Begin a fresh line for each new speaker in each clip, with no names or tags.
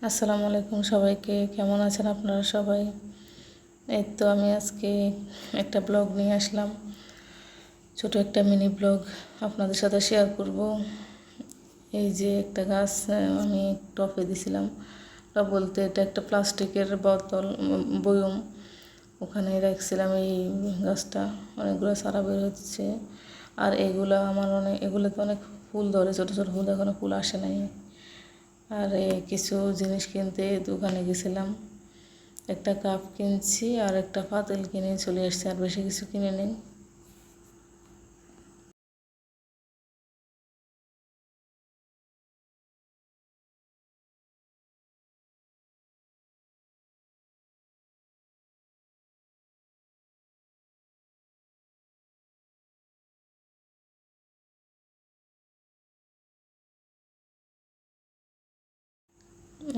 আসসালামু আলাইকুম সবাইকে, কেমন আছেন আপনারা সবাই? এই তো আমি আজকে একটা ব্লগ নিয়ে আসলাম, ছোট একটা মিনি ব্লগ আপনাদের সাথে শেয়ার করব। এই যে একটা গাছ আমি টপে দিছিলাম, বলতে এটা একটা প্লাস্টিকের বোতল বয়ম, ওখানে রাখছিলাম। এই গাছটা অনেকগুলো চারা বের হচ্ছে, আর এগুলোতে অনেক ফুল ধরে, ছোটো ছোটো ফুল, এখনো ফুল আসে নাই। আর কিছু জিনিস কিনতে দোকানে গেছিলাম, একটা কাপ কিনছি আর একটা পাতিল কিনে চলে এসেছি, আর বেশি কিছু কিনে নেই।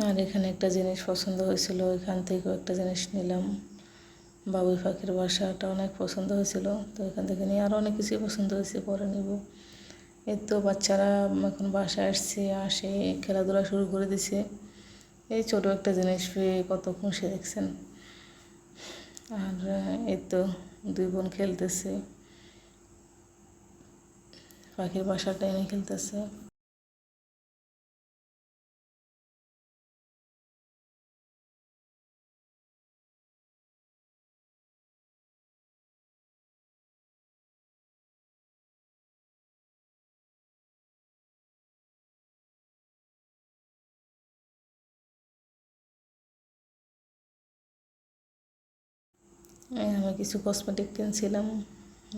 আর এখানে একটা জিনিস পছন্দ হয়েছিল, এখান থেকেও একটা জিনিস নিলাম। বাবুই পাখির বাসাটা অনেক পছন্দ হয়েছিল, তো এখান থেকে নিয়ে আরও অনেক কিছুই পছন্দ হয়েছে, পরে নিব। এই তো বাচ্চারা এখন বাসায় আসে খেলাধুলা শুরু করে দিছে। এই ছোটো একটা জিনিস পেয়ে কত খুশি দেখছেন। আর এই তো দুই বোন খেলতেছে, পাখির বাসাটা এনে খেলতেছে। আমি কিছু কসমেটিক কিনছিলাম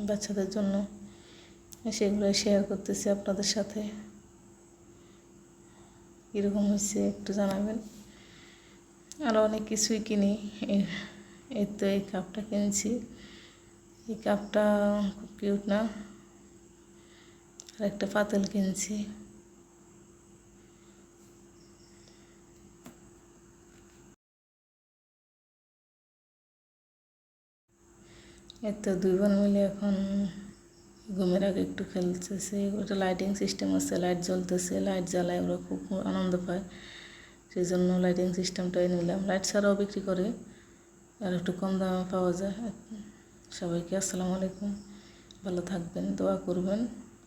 বাচ্চাদের জন্য, সেগুলো শেয়ার করতেছি আপনাদের সাথে। কীরকম হয়েছে একটু জানাবেন। আরও অনেক কিছুই কিনি। এই তো এই কাপটা কিনেছি, এই কাপটা খুব কিউট না? আর একটা পাতিল কিনছি। এই তো দুই বোন মিলে এখন ঘুমের আগে একটু খেলতেছে। ওটা লাইটিং সিস্টেম আছে, লাইট জ্বলতেছে, লাইট জ্বালায় ওরা খুব আনন্দ পায়, সেই জন্য লাইটিং সিস্টেমটাই নিলাম। লাইট ছাড়াও বিক্রি করে, আর একটু কম দামে পাওয়া যায়। সবাইকে আসসালামু আলাইকুম, ভালো থাকবেন, দোয়া করবেন।